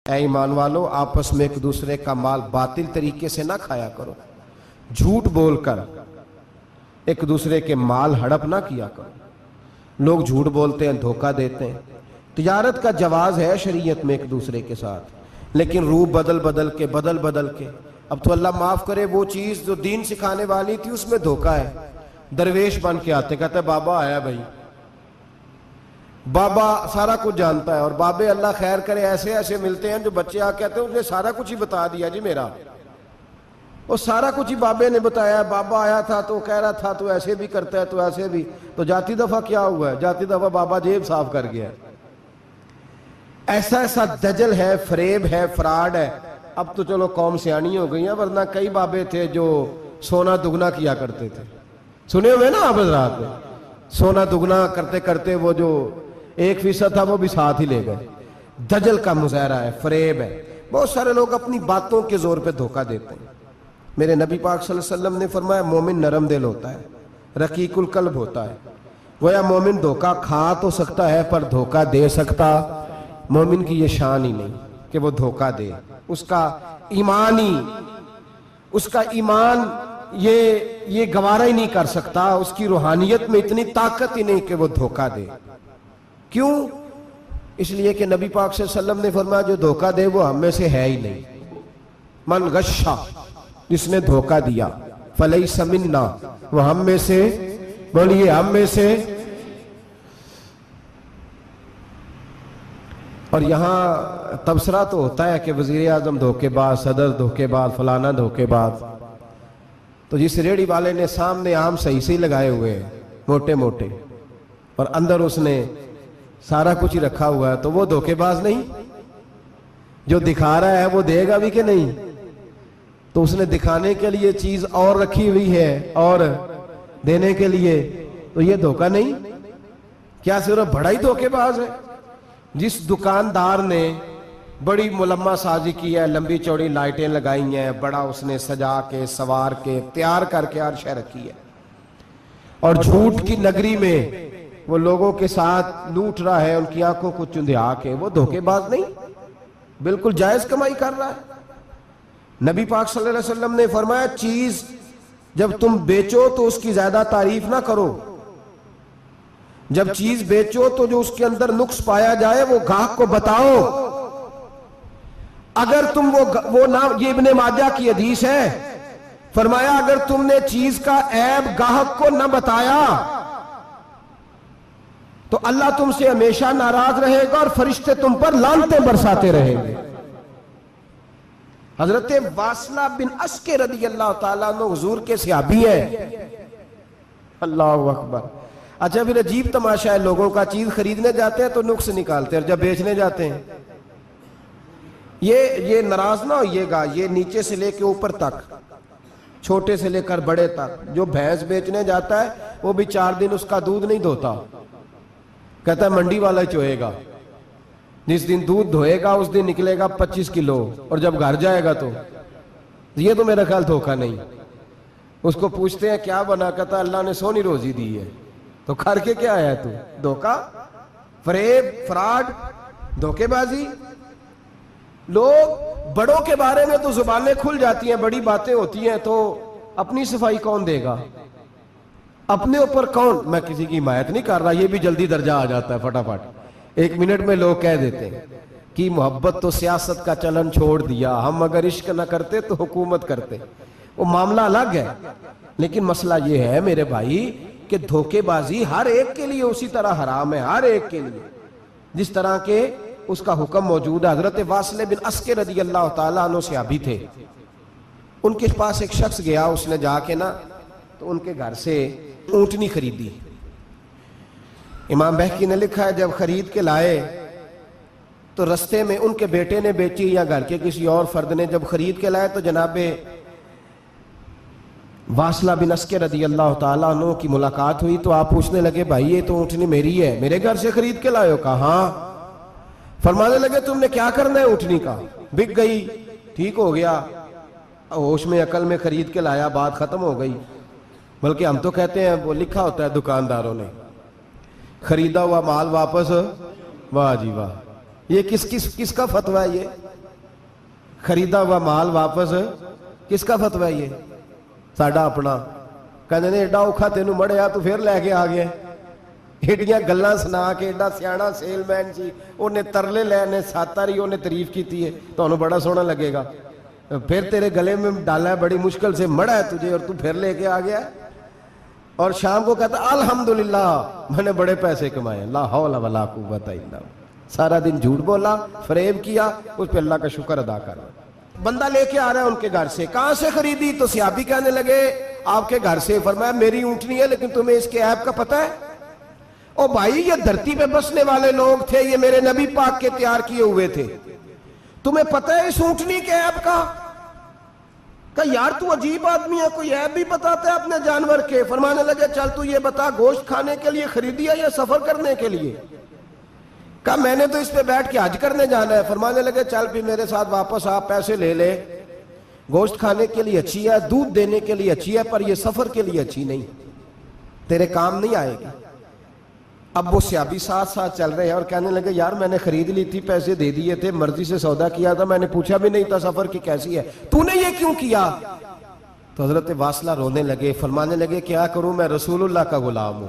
اے ایمان والو، آپس میں ایک دوسرے کا مال باطل طریقے سے نہ کھایا کرو، جھوٹ بول کر ایک دوسرے کے مال ہڑپ نہ کیا کرو۔ لوگ جھوٹ بولتے ہیں، دھوکہ دیتے ہیں۔ تجارت کا جواز ہے شریعت میں ایک دوسرے کے ساتھ، لیکن روح بدل بدل کے اب تو اللہ معاف کرے، وہ چیز جو دین سکھانے والی تھی اس میں دھوکہ ہے۔ درویش بن کے آتے، کہتے بابا آیا بھائی، بابا سارا کچھ جانتا ہے، اور بابے اللہ خیر کرے ایسے ملتے ہیں جو بچے آ کہتے ہیں اس نے سارا کچھ ہی بتا دیا جی میرا، وہ سارا کچھ ہی بابے نے بتایا۔ بابا آیا تھا تو کہہ رہا تھا تو ایسے بھی کرتا ہے تو ایسے بھی، تو جاتی دفعہ کیا ہوا ہے؟ جاتی دفعہ بابا جیب صاف کر گیا۔ ایسا دجل ہے، فریب ہے، فراڈ ہے۔ اب تو چلو قوم سیانی ہو گئی ہیں، ورنہ کئی بابے تھے جو سونا دگنا کیا کرتے تھے، سنے ہوئے نا آپ حضرات نے؟ سونا دگنا کرتے کرتے وہ جو 1% تھا وہ بھی ساتھ ہی لے گئے۔ دجل کا مظاہرہ ہے، فریب ہے۔ بہت سارے لوگ اپنی باتوں کے زور پہ دھوکہ دیتے ہیں۔ میرے نبی پاک صلی اللہ علیہ وسلم نے فرمایا مومن نرم دل ہوتا ہے، رقیق القلب ہوتا ہے۔ گویا مومن دھوکہ کھا تو سکتا ہے پر دھوکہ دے سکتا مومن کی یہ شان ہی نہیں کہ وہ دھوکہ دے۔ اس کا ایمان یہ گوارا ہی نہیں کر سکتا، اس کی روحانیت میں اتنی طاقت ہی نہیں کہ وہ دھوکہ دے۔ کیوں؟ اس لیے کہ نبی پاک صلی اللہ علیہ وسلم نے فرمایا جو دھوکہ دے وہ ہم میں سے ہے ہی نہیں۔ من غشا، جس نے دھوکہ دیا، فلیس منا، وہ ہم میں سے، بولیے ہم میں سے۔ اور یہاں تبصرہ تو ہوتا ہے کہ وزیر اعظم دھوکے باز، صدر دھوکے باز، فلانا دھوکے باز۔ تو جس ریڑھی والے نے سامنے عام صحیح لگائے ہوئے ہیں موٹے موٹے، اور اندر اس نے سارا کچھ ہی رکھا ہوا ہے، تو وہ دھوکے باز نہیں؟ جو دکھا رہا ہے وہ دے گا بھی کہ نہیں؟ تو اس نے دکھانے کے لیے چیز اور رکھی ہوئی ہے اور دینے کے لیے، تو یہ دھوکہ نہیں؟ کیا صرف بڑا ہی دھوکے باز ہے؟ جس دکاندار نے بڑی ملمہ سازی کی ہے، لمبی چوڑی لائٹیں لگائی ہیں، بڑا اس نے سجا کے سوار کے تیار کر کے ہر شے رکھی ہے، اور جھوٹ کی نگری میں وہ لوگوں کے ساتھ لوٹ رہا ہے، ان کی آنکھوں کو چندھیا کے، وہ دھوکے باز نہیں؟ بالکل جائز کمائی کر رہا ہے۔ نبی پاک صلی اللہ علیہ وسلم نے فرمایا چیز جب تم بیچو تو اس کی زیادہ تعریف نہ کرو، جب چیز بیچو تو جو اس کے اندر نقص پایا جائے وہ گاہک کو بتاؤ۔ اگر تم وہ نہ، یہ ابن ماجہ کی حدیث ہے، فرمایا اگر تم نے چیز کا عیب گاہک کو نہ بتایا تو اللہ تم سے ہمیشہ ناراض رہے گا اور فرشتے تم پر لعنتیں برساتے رہیں گے۔ حضرت واصلہ بن عسکر رضی اللہ تعالیٰ عنہ حضور کے صحابی ہیں۔ اللہ اکبر۔ اچھا پھر عجیب تماشا ہے، لوگوں کا چیز خریدنے جاتے ہیں تو نقص نکالتے ہیں، اور جب بیچنے جاتے ہیں یہ ناراض نہ ہوئیے گا، یہ نیچے سے لے کے اوپر تک، چھوٹے سے لے کر بڑے تک، جو بھینس بیچنے جاتا ہے وہ بھی 4 دن اس کا دودھ نہیں دھوتا، کہتا ہے منڈی والا ہی چوئے گا۔ جس دن دودھ دھوئے گا اس دن نکلے گا 25 کلو، اور جب گھر جائے گا تو یہ تو میرا خیال دھوکہ نہیں۔ اس کو پوچھتے ہیں کیا بنا، کہتا اللہ نے سونی روزی دی ہے، تو کر کے کیا آیا تو؟ دھوکہ، فریب، فراڈ، دھوکے بازی۔ لوگ بڑوں کے بارے میں تو زبانیں کھل جاتی ہیں، بڑی باتیں ہوتی ہیں، تو اپنی صفائی کون دے گا؟ اپنے اوپر کون؟ میں کسی کی حمایت نہیں کر رہا، یہ بھی جلدی درجہ آ جاتا ہے فٹافٹ، 1 منٹ میں لوگ کہہ دیتے ہیں کہ محبت تو سیاست کا چلن چھوڑ دیا، ہم اگر عشق نہ کرتے تو حکومت کرتے۔ وہ معاملہ الگ ہے، لیکن مسئلہ یہ ہے میرے بھائی کہ دھوکے بازی ہر ایک کے لیے اسی طرح حرام ہے، ہر ایک کے لیے جس طرح کے اس کا حکم موجود ہے۔ حضرت واصلہ بن عسکر رضی اللہ تعالیٰ عنہ صحابی تھے، ان کے پاس ایک شخص گیا، اس نے جا کے نا تو ان کے گھر سے اونٹنی خریدی۔ امام بہقی نے لکھا ہے جب خرید کے لائے تو رستے میں ان کے بیٹے نے بیچی یا گھر کے کسی اور فرد نے جب خرید کے لائے تو جناب واصلہ بن عسکر رضی اللہ تعالیٰ عنہ کی ملاقات ہوئی، تو آپ پوچھنے لگے بھائی یہ تو اونٹنی میری ہے، میرے گھر سے خرید کے لائے ہو؟ کہا ہاں۔ فرمانے لگے تم نے کیا کرنا ہے اونٹنی کا؟ بک گئی، ٹھیک ہو گیا، ہوش میں عقل میں خرید کے لایا، بات ختم ہو گئی۔ بلکہ ہم تو کہتے ہیں وہ لکھا ہوتا ہے دکانداروں نے، خریدا ہوا مال واپس، واہ جی واہ۔ یہ کس کا فتویٰ ہے؟ خریدا ہوا مال واپس کس کا فتوی ہے؟ ساڈا اپنا. کہندے نے ایڈا اوکھا تینوں مڑیا تو پھر لے کے آ گیا. ایڈیاں گلاں سنا کے ایڈا سیاڑا سیل مین سی, انہیں ترلے لینے ساتاری انہیں تعریف کیتی ہے, تمہیں بڑا سونا لگے گا. پھر تیرے گلے میں ڈالا ہے, بڑی مشکل سے مڑا ہے تجھے اور تو پھر لے کے آ گیا. اور شام کو کہتا الحمدللہ میں نے بڑے پیسے کمائے, لا حول ولا قوت الا باللہ. سارا دن جھوٹ بولا, فریب کیا, اس پہ اللہ کا شکر ادا کر. بندہ لے کے آ رہا ہے ان کے گھر سے, کہاں سے خریدی؟ تو صحابی کہنے لگے آپ کے گھر سے. فرمایا میری اونٹنی ہے لیکن تمہیں اس کے عیب کا پتہ ہے؟ او بھائی یہ دھرتی پہ بسنے والے لوگ تھے, یہ میرے نبی پاک کے تیار کیے ہوئے تھے, تمہیں پتہ ہے اس اونٹنی کے عیب کا؟ کہ یار تو عجیب آدمی ہے, کوئی عیب بھی بتاتا ہے اپنے جانور کے. فرمانے لگے چل تو یہ بتا گوشت کھانے کے لیے خریدی ہے یا سفر کرنے کے لیے؟ کہا میں نے تو اس پہ بیٹھ کے حج کرنے جانا ہے. فرمانے لگے چل بھی میرے ساتھ واپس آپ پیسے لے لے, گوشت کھانے کے لیے اچھی ہے, دودھ دینے کے لیے اچھی ہے, پر یہ سفر کے لیے اچھی نہیں, تیرے کام نہیں آئے گی. اب وہ صحابی ساتھ ساتھ چل رہے ہیں اور کہنے لگے یار میں نے خرید لی تھی, پیسے دے دیے تھے, مرضی سے سودا کیا تھا, میں نے پوچھا بھی نہیں تھا سفر کی کیسی ہے, تو نے یہ کیوں کیا؟ تو حضرت واصلہ رونے لگے. فرمانے لگے کیا کروں, میں رسول اللہ کا غلام ہوں,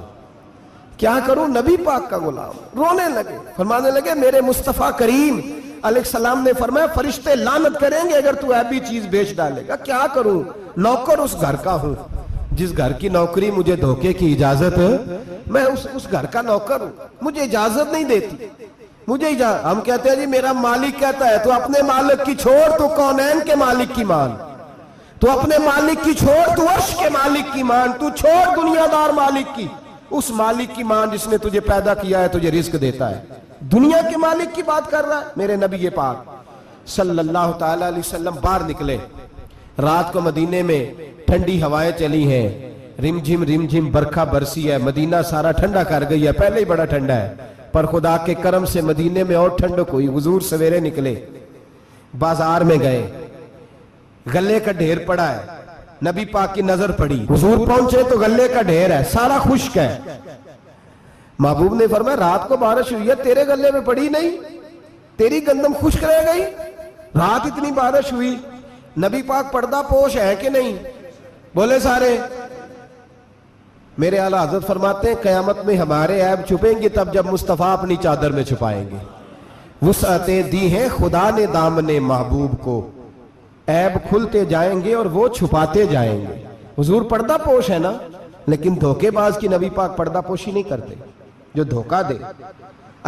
کیا کروں, نبی پاک کا غلام. رونے لگے. فرمانے لگے میرے مصطفیٰ کریم علیہ السلام نے فرمایا فرشتے لعنت کریں گے اگر تو ایبی چیز بیچ ڈالے گا. کیا کروں, نوکر اس گھر کا ہوں, جس گھر کی نوکری مجھے دھوکے کی اجازت ہے, میں اس گھر کا نوکر ہوں, مجھے اجازت نہیں دیتی, مجھے ہم کہتے ہیں جی میرا مالک کہتا ہے, تو اپنے مالک کی چھوڑ, تو کونین کے مالک کی مان, تو اپنے مالک کی چھوڑ, تو عرش کے مالک کی مان, تو چھوڑ دنیا دار مالک کی, اس مالک کی مان جس نے تجھے پیدا کیا ہے, تجھے رزق دیتا ہے. دنیا کے مالک کی بات کر رہا ہے. میرے نبی پاک صلی اللہ تعالی علیہ وسلم باہر نکلے. رات کو مدینے میں ٹھنڈی ہوائیں چلی ہیں, رم جھم برکھا برسی ہے, مدینہ سارا ٹھنڈا کر گئی ہے, پہلے ہی بڑا ٹھنڈا ہے, پر خدا کے کرم سے مدینے میں اور ٹھنڈک ہوئی. حضور سویرے نکلے, بازار میں گئے, غلے کا ڈھیر پڑا ہے, نبی پاک کی نظر پڑی, حضور پہنچے تو غلے کا ڈھیر ہے, سارا خشک ہے. محبوب نے فرمایا رات کو بارش ہوئی ہے, تیرے غلے میں پڑی نہیں, تیری گندم خشک رہ گئی, رات اتنی بارش ہوئی. نبی پاک پردہ پوش ہے کہ نہیں؟ بولے سارے. میرے اعلیٰ حضرت فرماتے ہیں قیامت میں ہمارے عیب چھپیں گے تب جب مصطفیٰ اپنی چادر میں چھپائیں گے. وسعتیں دی ہیں خدا نے دامن محبوب کو, عیب کھلتے جائیں گے اور وہ چھپاتے جائیں گے. حضور پردہ پوش ہے نا, لیکن دھوکے باز کی نبی پاک پردہ پوشی نہیں کرتے, جو دھوکہ دے.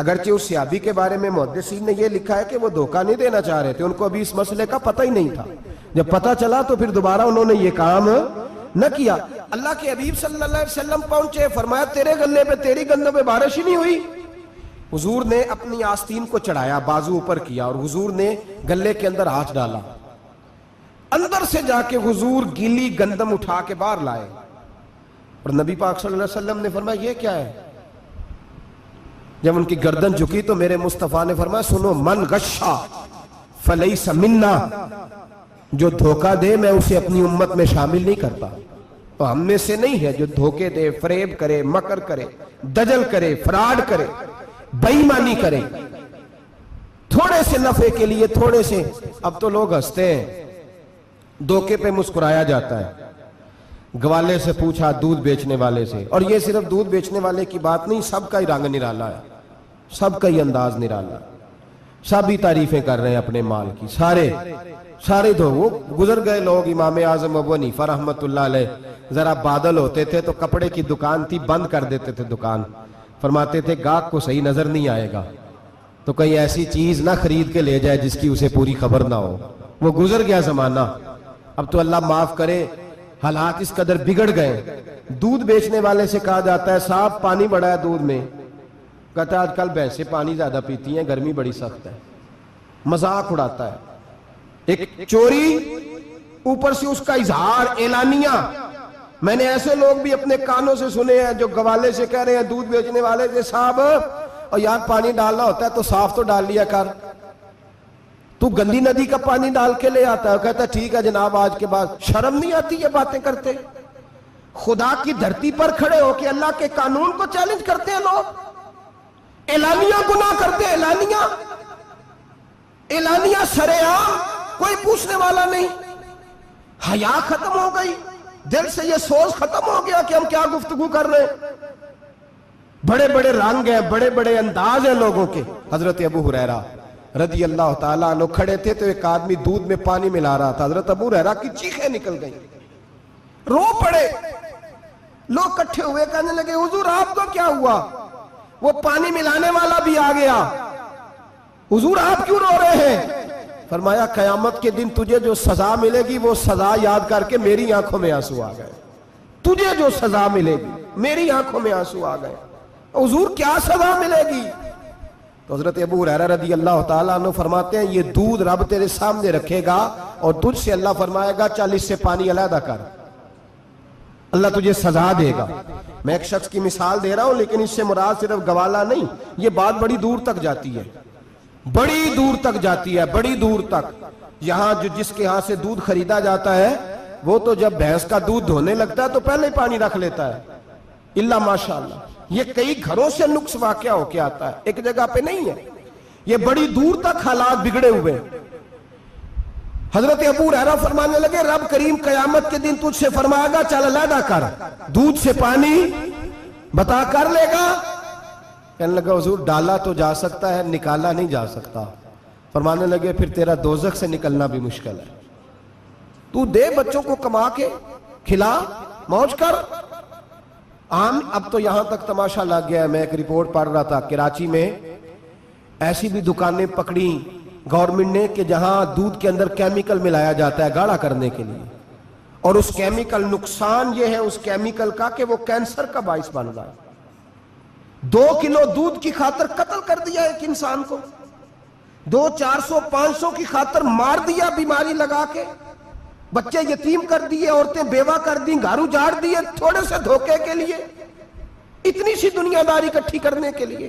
اگرچہ اس صحابی کے بارے میں محدثین نے یہ لکھا ہے کہ وہ دھوکہ نہیں دینا چاہ رہے تھے, ان کو ابھی اس مسئلے کا پتہ ہی نہیں تھا. جب پتہ چلا تو پھر دوبارہ انہوں نے یہ کام نہ کیا. اللہ کے حبیب صلی اللہ علیہ وسلم پہنچے, فرمایا تیرے گلے پہ تیری گندم پہ بارش ہی نہیں ہوئی. حضور نے اپنی آستین کو چڑھایا, بازو اوپر کیا, اور حضور نے گلے کے اندر ہاتھ ڈالا. اندر سے جا کے حضور گیلی گندم اٹھا کے باہر لائے, اور نبی پاک صلی اللہ علیہ وسلم نے فرمایا یہ کیا ہے؟ جب ان کی گردن جھکی تو میرے مصطفیٰ نے فرمایا سنو, من غشا فلیس منا, جو دھوکہ دے میں اسے اپنی امت میں شامل نہیں کرتا. تو ہم میں سے نہیں ہے جو دھوکے دے, فریب کرے, مکر کرے, دجل کرے, فراڈ کرے, بے ایمانی کرے, تھوڑے سے نفع کے لیے, تھوڑے سے. اب تو لوگ ہنستے ہیں, دھوکے پہ مسکرایا جاتا ہے. گوالے سے پوچھا, دودھ بیچنے والے سے, اور یہ صرف دودھ بیچنے والے کی بات نہیں, سب کا ہی رنگ نرالا ہے, سب کا ہی انداز نرالا, سب ہی تعریفیں کر رہے ہیں اپنے مال کی. سارے وہ گزر گئے لوگ. امام اعظم ابو حنیفہ رحمت اللہ علیہ, ذرا بادل ہوتے تھے تو کپڑے کی دکان تھی, بند کر دیتے تھے دکان. فرماتے تھے گاہک کو صحیح نظر نہیں آئے گا تو کہیں ایسی چیز نہ خرید کے لے جائے جس کی اسے پوری خبر نہ ہو. وہ گزر گیا زمانہ. اب تو اللہ معاف کرے, حالات اس قدر بگڑ گئے. دودھ بیچنے والے سے کہا جاتا ہے صاحب پانی بڑا ہے دودھ میں, کہتا ہے آج کل بھینسیں پانی زیادہ پیتی ہیں, گرمی بڑی سخت ہے. مذاق اڑاتا ہے. ایک چوری, اوپر سے اس کا اظہار اعلانیہ. میں نے ایسے لوگ بھی اپنے کانوں سے سنے ہیں جو گوالے سے کہہ رہے ہیں, دودھ بیچنے والے سے, صاحب اور یار پانی ڈالنا ہوتا ہے تو صاف تو ڈال لیا کر, تو گندی ندی کا پانی ڈال کے لے آتا ہے. کہتا ہے ٹھیک ہے جناب, آج کے بعد شرم نہیں آتی یہ باتیں کرتے؟ خدا کی دھرتی پر کھڑے ہو کے اللہ کے قانون کو چیلنج کرتے ہیں لوگ, اعلانیہ گناہ کرتے ہیں, اعلانیہ سرعام کوئی پوچھنے والا نہیں. حیا ختم ہو گئی, دل سے یہ سوچ ختم ہو گیا کہ ہم کیا گفتگو کر رہے ہیں. بڑے بڑے رنگ ہیں, بڑے بڑے انداز ہیں لوگوں کے. حضرت ابو ہریرہ رضی اللہ تعالیٰ عنہ کھڑے تھے تو ایک آدمی دودھ میں پانی ملا رہا تھا. حضرت ابو ہریرہ کی چیخیں نکل گئیں, رو پڑے. لوگ کٹھے ہوئے, کہنے لگے حضور آپ کو کیا ہوا؟ وہ پانی ملانے والا بھی آ گیا. حضور آپ کیوں رو رہے ہیں؟ فرمایا قیامت کے دن تجھے جو سزا ملے گی وہ سزا یاد کر کے میری آنکھوں میں آنسو آ گئے. تجھے جو سزا ملے گی میری آنکھوں میں آنسو آ گئے. حضور کیا سزا ملے گی؟ تو حضرت ابو ہریرہ رضی اللہ تعالیٰ عنہ فرماتے ہیں یہ دودھ رب تیرے سامنے رکھے گا اور تجھ سے اللہ فرمائے گا چل اس سے پانی علیحدہ کر, اللہ تجھے سزا دے گا. میں ایک شخص کی مثال دے رہا ہوں, لیکن اس سے مراد صرف گوالہ نہیں, یہ بات بڑی دور تک جاتی ہے, بڑی دور تک جاتی ہے, بڑی دور تک. یہاں جس کے ہاں سے دودھ خریدا جاتا ہے وہ تو جب بھینس کا دودھ دھونے لگتا ہے تو پہلے ہی پانی رکھ لیتا ہے, اللہ ماشاءاللہ. یہ کئی گھروں سے نقص واقعہ ہو کے آتا ہے, ایک جگہ پہ نہیں ہے. یہ بڑی دور تک حالات بگڑے ہوئے. حضرت ابو ہریرہ فرمانے لگے رب کریم قیامت کے دن تجھ سے فرمائے گا چل علیحدہ کر, دودھ سے پانی بتا کر لے گا. کہنے لگا حضور ڈالا تو جا سکتا ہے, نکالا نہیں جا سکتا. فرمانے لگے پھر تیرا دوزخ سے نکلنا بھی مشکل ہے. تو دے بچوں کو کما کے کھلا, موج کر. اب تو یہاں تک تماشا لگ گیا ہے. میں ایک رپورٹ پڑھ رہا تھا, کراچی میں ایسی بھی دکانیں پکڑی گورنمنٹ نے کہ جہاں دودھ کے اندر کیمیکل ملایا جاتا ہے گاڑھا کرنے کے لیے, اور اس کیمیکل, نقصان یہ ہے اس کیمیکل کا کہ وہ کینسر کا باعث بن رہا ہے. 2 کلو دودھ کی خاطر قتل کر دیا ایک انسان کو, 200-400-500 کی خاطر مار دیا بیماری لگا کے, بچے یتیم کر دیے, عورتیں بیوہ کر دیں, گھر اجاڑ دیے تھوڑے سے دھوکے کے لیے, اتنی سی دنیا داری اکٹھی کرنے کے لیے.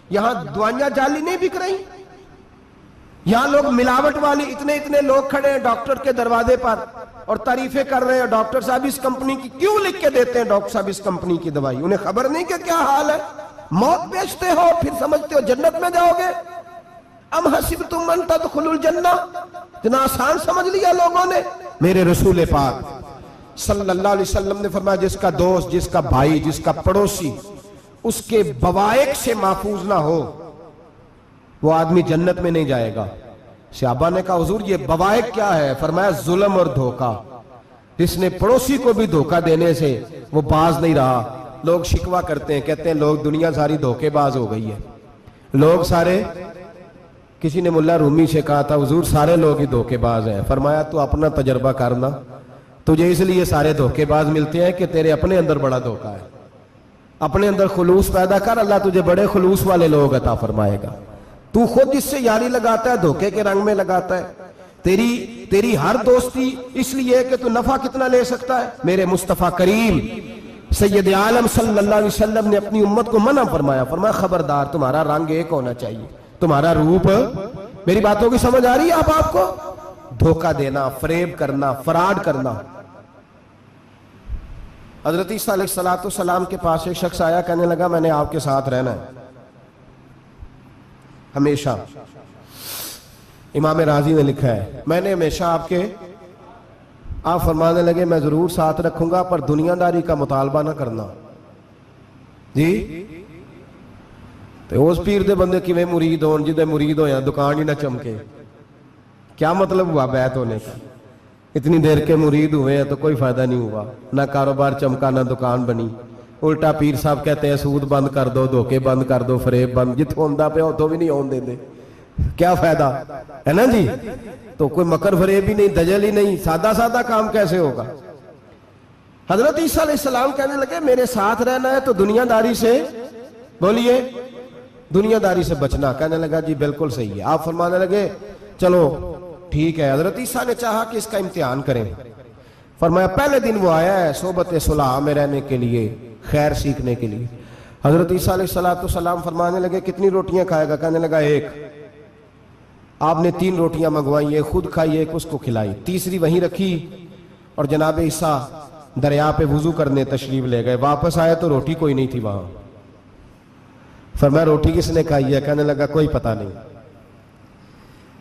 یہاں دوائیاں جعلی نہیں بک رہی, یہاں لوگ ملاوٹ والی, اتنے لوگ کھڑے ہیں ڈاکٹر کے دروازے پر اور تعریفیں کر رہے ہیں ڈاکٹر صاحب اس کمپنی کی, کیوں لکھ کے دیتے ہیں ڈاکٹر صاحب اس کمپنی کی دوائی؟ انہیں خبر نہیں کہ کیا حال ہے. موت بیچتے ہو پھر سمجھتے ہو جنت میں جاؤ گے. ام حسبتم ان تدخلوا الجنہ, اتنا آسان سمجھ لیا لوگوں نے. میرے رسول پاک صلی اللہ علیہ وسلم نے فرمایا جس کا دوست, جس کا بھائی, جس کا پڑوسی اس کے بوائق سے محفوظ نہ ہو وہ آدمی جنت میں نہیں جائے گا. صحابہ نے کہا حضور یہ بوائق کیا ہے؟ فرمایا ظلم اور دھوکہ. جس نے پڑوسی کو بھی دھوکہ دینے سے وہ باز نہیں رہا. لوگ شکوہ کرتے ہیں, کہتے ہیں لوگ دنیا ساری دھوکے باز ہو گئی ہے, لوگ سارے. کسی نے ملا رومی سے کہا تھا حضور سارے لوگ ہی دھوکے باز ہیں. فرمایا تو اپنا تجربہ کرنا, تجھے اس لیے سارے دھوکے باز ملتے ہیں کہ تیرے اپنے اندر بڑا دھوکہ ہے. اپنے اندر خلوص پیدا کر, اللہ تجھے بڑے خلوص والے لوگ عطا فرمائے گا. تو خود اس سے یاری لگاتا ہے, دھوکے کے رنگ میں لگاتا ہے. تیری ہر دوستی اس لیے کہ تو نفع کتنا لے سکتا ہے. میرے مصطفیٰ کریم سید عالم صلی اللہ علیہ وسلم نے اپنی امت کو منع فرمایا, فرمایا خبردار تمہارا رنگ ایک ہونا چاہیے, تمہارا روپ. میری باتوں کی سمجھ آ رہی ہے آپ کو؟ دھوکہ دینا, فریب کرنا, فراڈ کرنا. حضرت عیسیٰ علیہ السلام کے پاس ایک شخص آیا, کہنے لگا میں نے آپ کے ساتھ رہنا ہے ہمیشہ. امام راضی نے لکھا ہے میں نے ہمیشہ آپ فرمانے لگے میں ضرور ساتھ رکھوں گا پر دنیا داری کا مطالبہ نہ کرنا. جی تو اس پیر دے بندے کی میں مرید ہون, جدے مرید ہویا دکان ہی نہ چمکے. کیا مطلب ہوا بیعت ہونے کا؟ اتنی دیر کے مرید ہوئے ہیں تو کوئی فائدہ نہیں ہوا, نہ کاروبار چمکا نہ دکان بنی. الٹا پیر صاحب کہتے ہیں سود بند کر دو, دھوکے بند کر دو, فریب بند. جت ہوندہ پہ تو بھی نہیں ہون دے. کیا فائدہ ہے نا جی؟ تو کوئی مکر فریب ہی نہیں, دجل ہی نہیں, سادہ کام کیسے ہوگا؟ حضرت عیسیٰ علیہ السلام کہنے لگے میرے ساتھ رہنا ہے تو دنیا داری سے, بولیے دنیا داری سے بچنا. کہنے لگا جی بالکل صحیح ہے. آپ فرمانے لگے چلو ٹھیک ہے. حضرت عیسیٰ نے چاہا کہ اس کا امتحان کریں. فرمایا پہلے دن وہ آیا ہے صحبت صلح میں رہنے کے لیے, خیر سیکھنے کے لیے. حضرت عیسیٰ علیہ السلام فرمانے لگے کتنی روٹیاں کھائے گا؟ کہنے لگا ایک. آپ نے 3 روٹیاں منگوائی, ایک خود کھائی, ایک اس کو کھلائی, تیسری وہیں رکھی اور جناب عیسیٰ دریا پہ وضو کرنے تشریف لے گئے. واپس آئے تو روٹی کوئی نہیں تھی وہاں. فرمایا روٹی کس نے کھائی ہے؟ کہنے لگا کوئی پتہ نہیں.